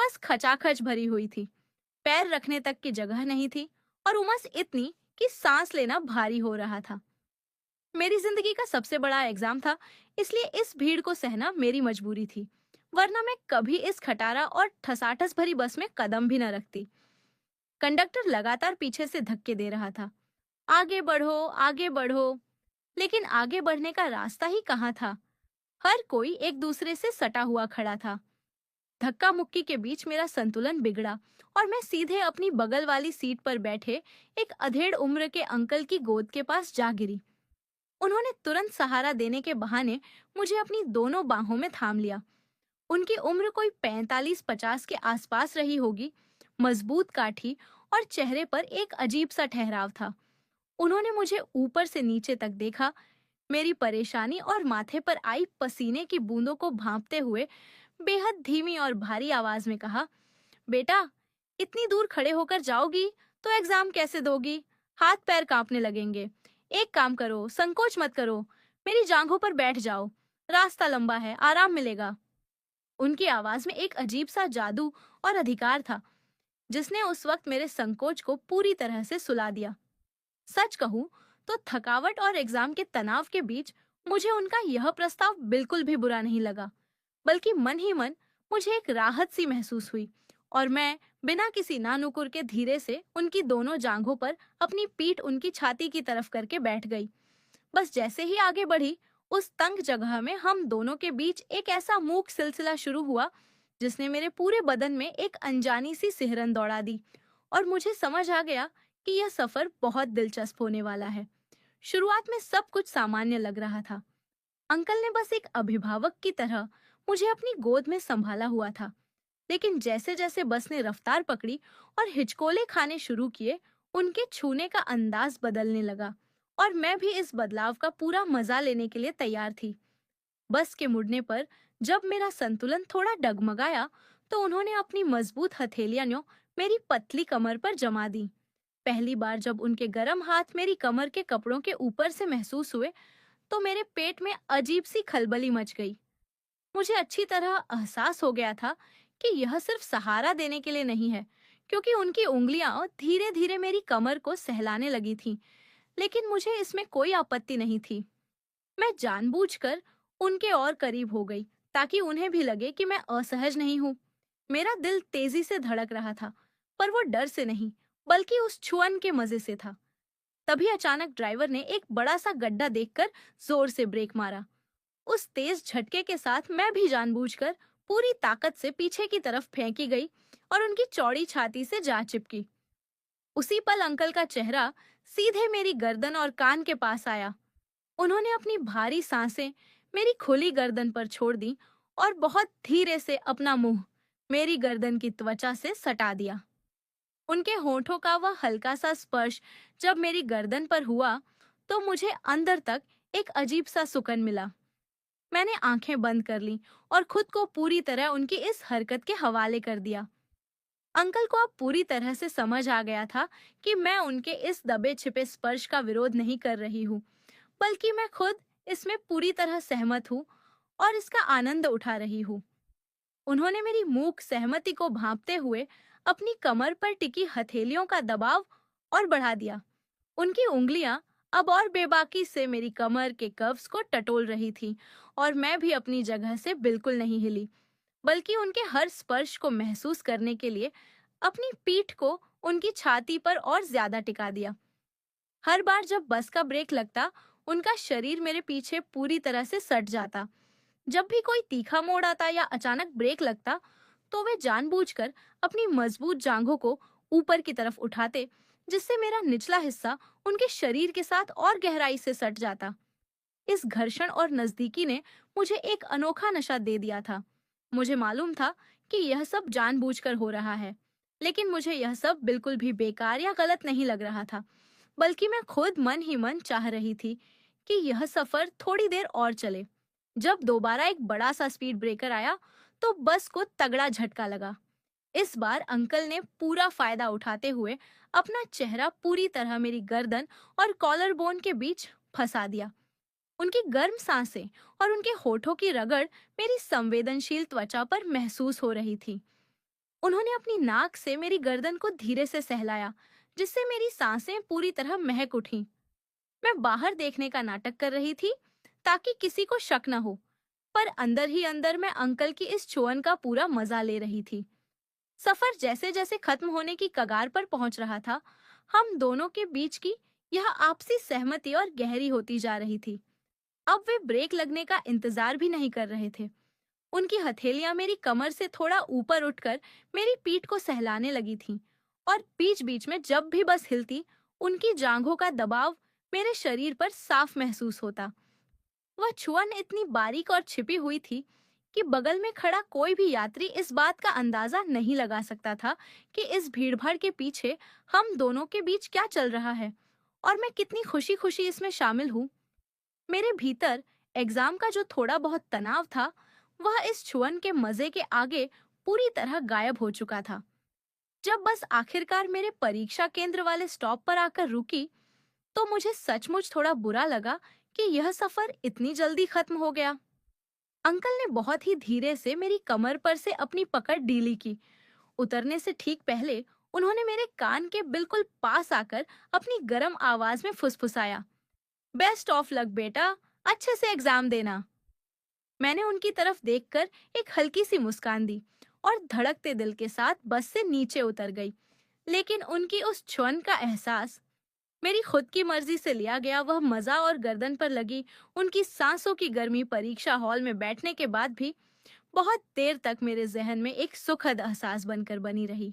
बस खचाखच भरी हुई थी। पैर रखने तक की जगह नहीं थी और उमस इतनी कि सांस लेना भारी हो रहा था। मेरी जिंदगी का सबसे बड़ा एग्जाम था, इसलिए इस भीड़ को सहना मेरी मजबूरी थी, वरना मैं कभी इस खटारा और ठसाठस भरी बस में कदम भी न रखती। कंडक्टर लगातार पीछे से धक्के दे रहा था, आगे बढ़ो, आगे बढ़ो। लेकिन आगे बढ़ने का रास्ता ही कहाँ था। हर कोई एक दूसरे से सटा हुआ खड़ा था। धक्का मुक्की के बीच मेरा संतुलन बिगड़ा और मैं सीधे अपनी बगल वाली सीट पर बैठे एक अधेड़ उम्र के अंकल की गोद के पास जा गिरी। उन्होंने तुरंत सहारा देने के बहाने मुझे अपनी दोनों बाहों में थाम लिया। उनकी उम्र कोई 45-50 के आसपास रही होगी। मजबूत काठी और चेहरे पर एक अजीब सा ठहराव था। उन्होंने मुझे ऊपर से नीचे तक देखा, मेरी परेशानी और माथे पर आई पसीने की बूंदों को भांपते हुए बेहद धीमी और भारी आवाज में कहा, बेटा, इतनी दूर खड़े होकर जाओगी तो एग्जाम कैसे दोगी? हाथ पैर कांपने लगेंगे। एक काम करो, संकोच मत करो, मेरी जांघों पर बैठ जाओ। रास्ता लंबा है, आराम मिलेगा। उनकी आवाज में एक अजीब सा जादू और अधिकार था, जिसने उस वक्त मेरे संकोच को पूरी तरह से सुला दिया। सच कहूं तो थकावट और एग्जाम के तनाव के बीच मुझे उनका यह प्रस्ताव बिल्कुल भी बुरा नहीं लगा, बल्कि मन ही मन मुझे एक राहत सी महसूस हुई और मैं बिना किसी नानुकुर के धीरे से उनकी दोनों जांघों पर अपनी पीठ उनकी छाती की तरफ करके बैठ गई। बस जैसे ही आगे बढ़ी, उस तंग जगह में हम दोनों के बीच एक ऐसा मूक सिलसिला शुरू हुआ जिसने मेरे पूरे बदन में एक अनजानी सी सिहरन दौड़ा दी और मुझे समझ आ गया कि यह सफर बहुत दिलचस्प होने वाला है। शुरुआत में सब कुछ सामान्य लग रहा था। अंकल ने बस एक अभिभावक की तरह मुझे अपनी गोद में संभाला हुआ था, लेकिन जैसे जैसे बस ने रफ्तार पकड़ी और हिचकोले खाने शुरू किए, उनके छूने का अंदाज बदलने लगा और मैं भी इस बदलाव का पूरा मजा लेने के लिए तैयार थी। बस के मुड़ने पर जब मेरा संतुलन थोड़ा डगमगाया, तो उन्होंने अपनी मजबूत हथेलियां मेरी पतली कमर पर जमा दी। पहली बार जब उनके गर्म हाथ मेरी कमर के कपड़ों के ऊपर से महसूस हुए, तो मेरे पेट में अजीब सी खलबली मच गई। मुझे अच्छी तरह एहसास हो गया था कि यह सिर्फ सहारा देने के लिए नहीं है, क्योंकि उनकी उंगलियां धीरे धीरे मेरी कमर को सहलाने लगी थीं। लेकिन मुझे इसमें कोई आपत्ति नहीं थी। मैं जानबूझकर उनके और करीब हो गई, ताकि उन्हें भी लगे कि मैं असहज नहीं हूँ। मेरा दिल तेजी से धड़क रहा था, पर वो डर से नहीं, बल्कि उस छुअन के मजे से था। तभी अचानक ड्राइवर ने एक बड़ा सा गड्ढा देखकर जोर से ब्रेक मारा। उस तेज झटके के साथ मैं भी जानबूझकर पूरी ताकत से पीछे की तरफ फेंकी गई और उनकी चौड़ी छाती से जा चिपकी। उसी पल अंकल का चेहरा सीधे मेरी गर्दन और कान के पास आया। उन्होंने अपनी भारी सांसें मेरी खुली गर्दन पर छोड़ दी और बहुत धीरे से अपना मुंह मेरी गर्दन की त्वचा से सटा दिया। उनके होठों का वह हल्का सा स्पर्श जब मेरी गर्दन पर हुआ, तो मुझे अंदर तक एक अजीब सा सुकून मिला। मैंने आंखें बंद कर लीं और खुद को पूरी तरह उनकी इस हरकत के हवाले कर दिया। अंकल को अब पूरी तरह से समझ आ गया था कि मैं उनके इस दबे छिपे स्पर्श का विरोध नहीं कर रही हूँ, बल्कि मैं खुद इसमें पूरी तरह सहमत हूँ और इसका आनंद उठा रही हूँ। उन्होंने मेरी मूक सहमति को भांपते हुए अपनी कमर पर टिकी हथेलियों का दबाव और बढ़ा दिया। उनकी उंगलियां अब और बेबाकी से मेरी कमर के कव्स को टटोल रही थीं और मैं भी अपनी जगह से बिल्कुल नहीं हिली, बल्कि उनके हर स्पर्श को महसूस करने के लिए अपनी पीठ को उनकी छाती पर और ज्यादा टिका दिया। हर बार जब बस का ब्रेक लगता, उनका शरीर मेरे पीछे पूरी तरह से सट जाता। जब भी कोई तीखा मोड़ आता या अचानक ब्रेक लगता, तो वे जानबूझकर अपनी मजबूत जांघों को ऊपर की तरफ उठाते, जिससे मेरा निचला हिस्सा उनके शरीर के साथ और गहराई से सट जाता। इस घर्षण और नजदीकी ने मुझे एक अनोखा नशा दे दिया था। मुझे मालूम था कि यह सब जानबूझकर हो रहा है, लेकिन मुझे यह सब बिल्कुल भी बेकार या गलत नहीं लग रहा था, बल्कि मैं खुद मन ही मन चाह रही थी कि यह सफर थोड़ी देर और चले। जब दोबारा एक बड़ा सा स्पीड ब्रेकर आया, तो बस को तगड़ा झटका लगा। इस बार अंकल ने पूरा फायदा उठाते हुए अपना चेहरा पूरी तरह मेरी गर्दन और कॉलर बोन के बीच फंसा दिया। उनकी गर्म सांसें और उनके होठों की रगड़ मेरी संवेदनशील त्वचा पर महसूस हो रही थी। उन्होंने अपनी नाक से मेरी गर्दन को धीरे से सहलाया, जिससे मेरी सांसें पूरी तरह महक उठीं। मैं बाहर देखने का नाटक कर रही थी ताकि किसी को शक न हो, पर अंदर ही अंदर मैं अंकल की इस छुअन का पूरा मजा ले रही थी। सफर जैसे जैसे खत्म होने की कगार पर पहुंच रहा था, हम दोनों के बीच की यह आपसी सहमति और गहरी होती जा रही थी। अब वे ब्रेक लगने का इंतजार भी नहीं कर रहे थे। उनकी हथेलियां मेरी कमर से थोड़ा ऊपर उठकर मेरी पीठ को सहलाने लगी थीं, और बीच बीच में जब भी बस हिलती, उनकी जांघों का दबाव मेरे शरीर पर साफ महसूस होता। वह छुअन इतनी बारीक और छिपी हुई थी कि बगल में खड़ा कोई भी यात्री इस बात का अंदाजा नहीं लगा सकता था कि इस भीड़भाड़ के पीछे हम दोनों के बीच क्या चल रहा है, और मैं कितनी खुशी खुशी इसमें शामिल हूँ। मेरे भीतर एग्जाम का जो थोड़ा बहुत तनाव था, वह इस छुअन के मजे के आगे पूरी तरह गायब हो चुका था। जब बस आखिरकार मेरे परीक्षा केंद्र वाले स्टॉप पर आकर रुकी, तो मुझे सचमुच थोड़ा बुरा लगा कि यह सफर इतनी जल्दी खत्म हो गया। अंकल ने बहुत ही धीरे से मेरी कमर पर से अपनी पकड़ ढीली की। उतरने से ठीक पहले उन्होंने मेरे कान के बिल्कुल पास आकर अपनी गर्म आवाज में फुसफुसाया, बेस्ट ऑफ लक बेटा, अच्छे से एग्जाम देना। मैंने उनकी तरफ देखकर एक हल्की सी मुस्कान दी और धड़कते दिल के साथ बस से नीचे उतर गई। लेकिन उनकी उस क्षण का एहसास, मेरी खुद की मर्जी से लिया गया वह मजा और गर्दन पर लगी उनकी सांसों की गर्मी परीक्षा हॉल में बैठने के बाद भी बहुत देर तक मेरे जहन में एक सुखद एहसास बनकर बनी रही।